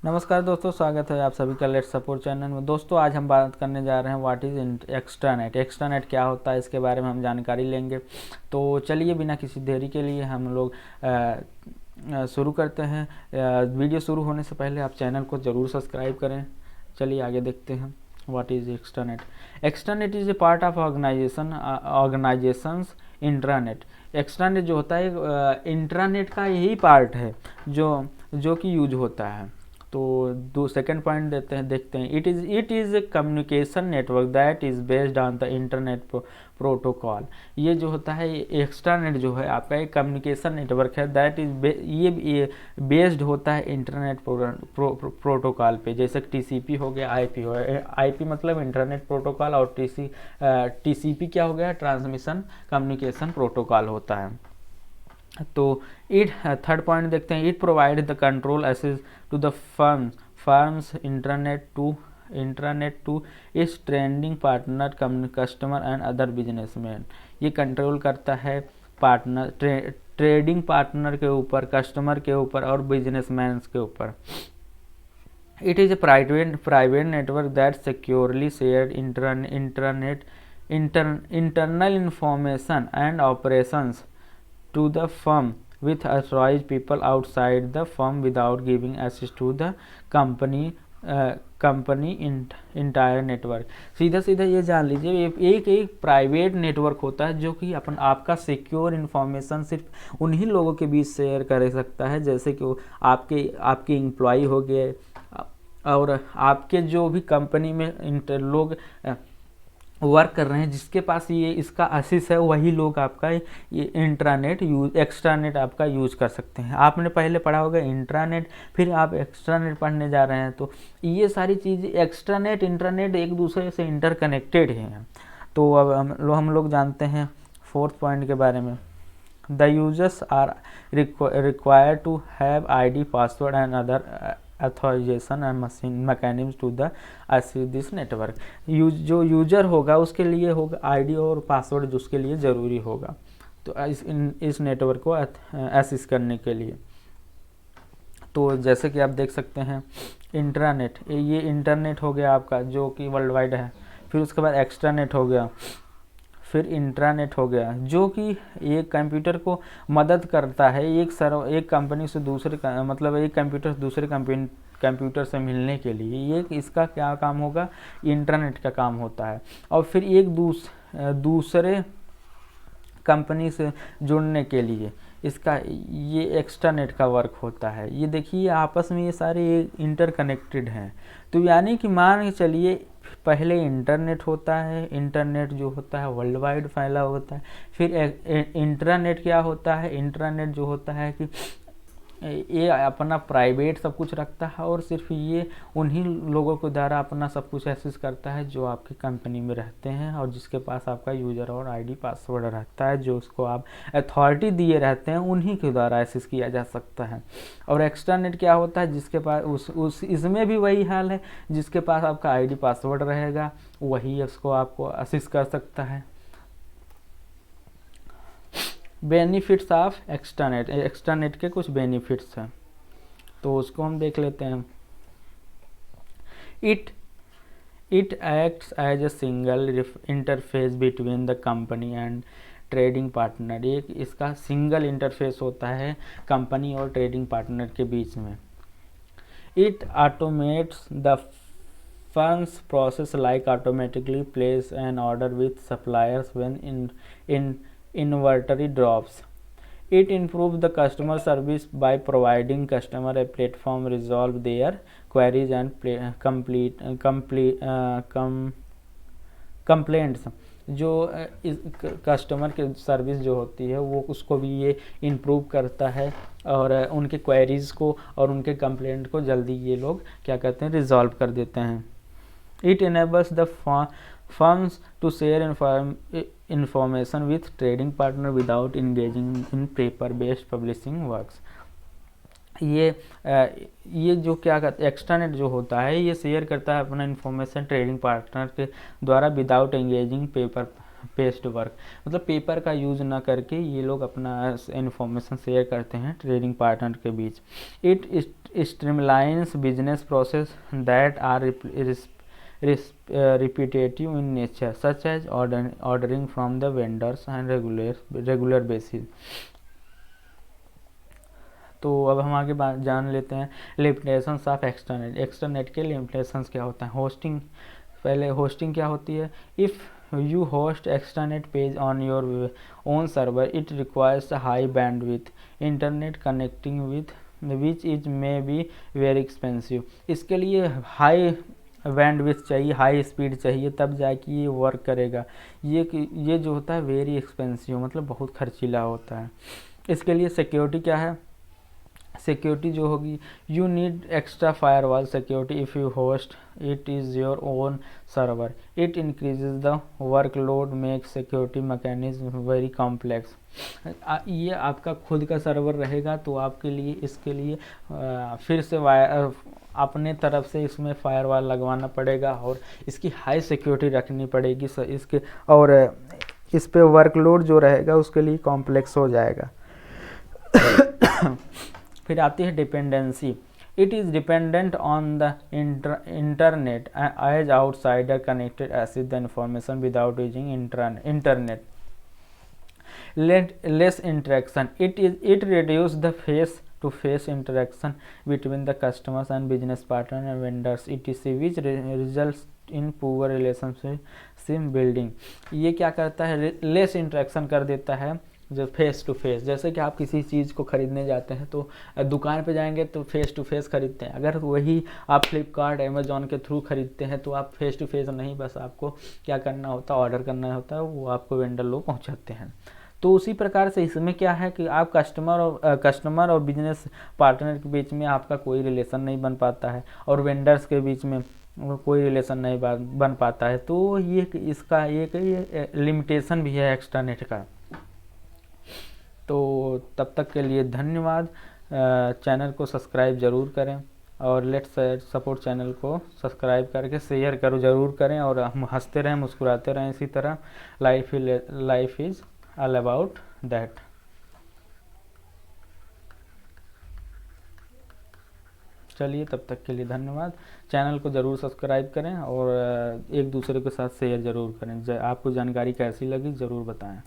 नमस्कार दोस्तों, स्वागत है आप सभी का लेट्स सपोर्ट चैनल में। दोस्तों आज हम बात करने जा रहे हैं व्हाट इज़ एक्स्ट्रानेट। एक्स्ट्रानेट क्या होता है, इसके बारे में हम जानकारी लेंगे। तो चलिए बिना किसी देरी के लिए हम लोग शुरू करते हैं। वीडियो शुरू होने से पहले आप चैनल को ज़रूर सब्सक्राइब करें। चलिए आगे देखते हैं what is extranet. Extranet is a part of organisations intranet. Extranet जो होता है इंट्रानेट का यही पार्ट है जो कि यूज होता है। तो दो सेकंड पॉइंट देखते हैं। It is a communication network that is based on the internet protocol. ये जो होता है एक्स्ट्रानेट जो है आपका एक कम्युनिकेशन नेटवर्क है दैट इज ये बेस्ड होता है इंटरनेट प्रोटोकॉल पे। जैसे टीसीपी हो गया, आईपी हो गया। आईपी मतलब इंटरनेट प्रोटोकॉल और टीसीपी क्या हो गया, ट्रांसमिशन कम्युनिकेशन प्रोटोकॉल होता है। तो इट थर्ड पॉइंट देखते हैं। It provide the control access to the firms internet to is trading partner customer and other businessman. ये कंट्रोल करता है पार्टनर ट्रेडिंग पार्टनर के ऊपर, कस्टमर के ऊपर और बिजनेसमैन के ऊपर। It is a private network that securely share internal information and operations to the firm with authorized people outside the firm without giving access to the company entire network. सीधा सीधा ये जान लीजिए, एक प्राइवेट नेटवर्क होता है जो कि आपका सिक्योर इन्फॉर्मेशन सिर्फ उन्हीं लोगों के बीच शेयर कर सकता है, जैसे कि आपके एम्प्लॉय हो गए और आपके जो भी कंपनी में लोग वर्क कर रहे हैं, जिसके पास ये इसका एक्सेस है, वही लोग आपका ये एक्स्ट्रानेट आपका यूज कर सकते हैं। आपने पहले पढ़ा होगा इंट्रानेट, फिर आप एक्स्ट्रानेट पढ़ने जा रहे हैं। तो ये सारी चीज़ें एक्स्ट्रानेट इंट्रानेट एक दूसरे से इंटरकनेक्टेड हैं। तो अब हम लोग जानते हैं फोर्थ पॉइंट के बारे में। The users are required to have ID, password and other authorisation and machine mechanism to the access this network. जो यूजर होगा उसके लिए होगा ID और पासवर्ड, जो उसके लिए ज़रूरी होगा तो इस नेटवर्क को एक्सेस करने के लिए। तो जैसे कि आप देख सकते हैं इंट्रानेट, ये इंटरनेट हो गया आपका जो कि वर्ल्ड वाइड है। फिर उसके बाद एक्स्ट्रानेट हो गया, फिर इंट्रानेट हो गया जो कि एक कंप्यूटर को मदद करता है एक कंपनी से दूसरे मतलब एक कंप्यूटर से दूसरे कंप्यूटर से मिलने के लिए। ये इसका क्या काम होगा, इंटरनेट का काम होता है। और फिर एक दूसरे कंपनी से जुड़ने के लिए इसका ये एक्स्ट्रानेट का वर्क होता है। ये देखिए आपस में ये सारे इंटरकनेक्टेड हैं। तो यानी कि मान के चलिए पहले इंटरनेट होता है, इंटरनेट जो होता है वर्ल्ड वाइड फैला होता है। फिर इंट्रानेट क्या होता है, इंट्रानेट जो होता है कि ये अपना प्राइवेट सब कुछ रखता है और सिर्फ ये उन्हीं लोगों के द्वारा अपना सब कुछ एक्सेस करता है जो आपकी कंपनी में रहते हैं और जिसके पास आपका यूज़र और ID पासवर्ड रहता है, जो उसको आप अथॉरिटी दिए रहते हैं, उन्हीं के द्वारा एक्सेस किया जा सकता है। और एक्स्ट्रानेट क्या होता है, जिसके पास इसमें भी वही हाल है, जिसके पास आपका ID पासवर्ड रहेगा वही उसको आपको एक्सेस कर सकता है। बेनिफिट्स ऑफ एक्स्ट्रानेट, एक्स्ट्रानेट के कुछ बेनिफिट्स हैं तो उसको हम देख लेते हैं। It acts as a single interface between the company and trading partner. एक इसका सिंगल इंटरफेस होता है कंपनी और ट्रेडिंग पार्टनर के बीच में। It automates the funds process like automatically place N order with suppliers when inventory drops. It improves the customer service by providing customer a platform resolve their queries and complaints। जो customer की service जो होती है वो उसको भी ये improve करता है और उनके क्वेरीज को और उनके कंप्लेंट को जल्दी ये लोग क्या करते हैं, रिजॉल्व कर देते हैं। It enables the firms to share information with trading partner without engaging in paper-based publishing works। ये जो क्या कहते हैं एक्स्ट्रानेट जो होता है ये शेयर करता है अपना इन्फॉर्मेशन ट्रेडिंग पार्टनर के द्वारा विदाउट एंगेजिंग पेस्ट वर्क, मतलब पेपर का यूज़ ना करके ये लोग अपना इन्फॉर्मेशन शेयर करते हैं ट्रेडिंग पार्टनर के बीच। It streamlines business process that are repetitive in nature, such as ordering from the vendors and regular basis। तो अब हम आगे जान लेते हैं लिमिटेशंस ऑफ एक्सटर्नेट। एक्सटर्नेट के लिमिटेशंस क्या होता है। होस्टिंग, पहले होस्टिंग क्या होती है। If you host extranet page on your own server, it requires high bandwidth internet connecting with which is may be very expensive. इसके लिए हाई बैंडविड्थ चाहिए, हाई स्पीड चाहिए, तब जाके ये वर्क करेगा। ये जो होता है वेरी एक्सपेंसिव, मतलब बहुत खर्चीला होता है। इसके लिए सिक्योरिटी क्या है। सिक्योरिटी जो होगी, you need extra firewall security if you host it is your own server, it increases the workload, make security mechanism very complex. ये आपका खुद का सर्वर रहेगा तो आपके लिए इसके लिए फिर से अपने तरफ से इसमें फायरवॉल लगवाना पड़ेगा और इसकी हाई सिक्योरिटी रखनी पड़ेगी इसके, और इस पे वर्कलोड जो रहेगा उसके लिए कॉम्प्लेक्स हो जाएगा। फिर आती है dependency. It is dependent on the internet as outsider connected access the information without using internet. Less interaction. It reduce the face-to-face interaction between the customers and business partners and vendors etc, which results in poor relationship building। ये क्या करता है, less interaction कर देता है जो face to face. जैसे कि आप किसी चीज़ को ख़रीदने जाते हैं तो दुकान पे जाएंगे तो फेस टू फेस ख़रीदते हैं। अगर वही आप फ्लिपकार्ट अमेज़ॉन के थ्रू ख़रीदते हैं तो आप फेस टू फेस नहीं, बस आपको क्या करना होता है, ऑर्डर करना होता है, वो आपको वेंडर लोग पहुँचाते हैं। तो उसी प्रकार से इसमें क्या है कि आप कस्टमर और बिजनेस पार्टनर के बीच में आपका कोई रिलेशन नहीं बन पाता है और वेंडर्स के बीच में कोई रिलेशन नहीं बन पाता है। तो ये इसका एक लिमिटेशन भी है एक्सटर्नेट का। तो तब तक के लिए धन्यवाद। चैनल को सब्सक्राइब ज़रूर करें और लेट्स सपोर्ट चैनल को सब्सक्राइब करके शेयर ज़रूर करें और हम हंसते रहें, मुस्कुराते रहें इसी तरह। Life is all about that। चलिए तब तक के लिए धन्यवाद। चैनल को ज़रूर सब्सक्राइब करें और एक दूसरे के साथ शेयर ज़रूर करें। आपको जानकारी कैसी लगी ज़रूर बताएं।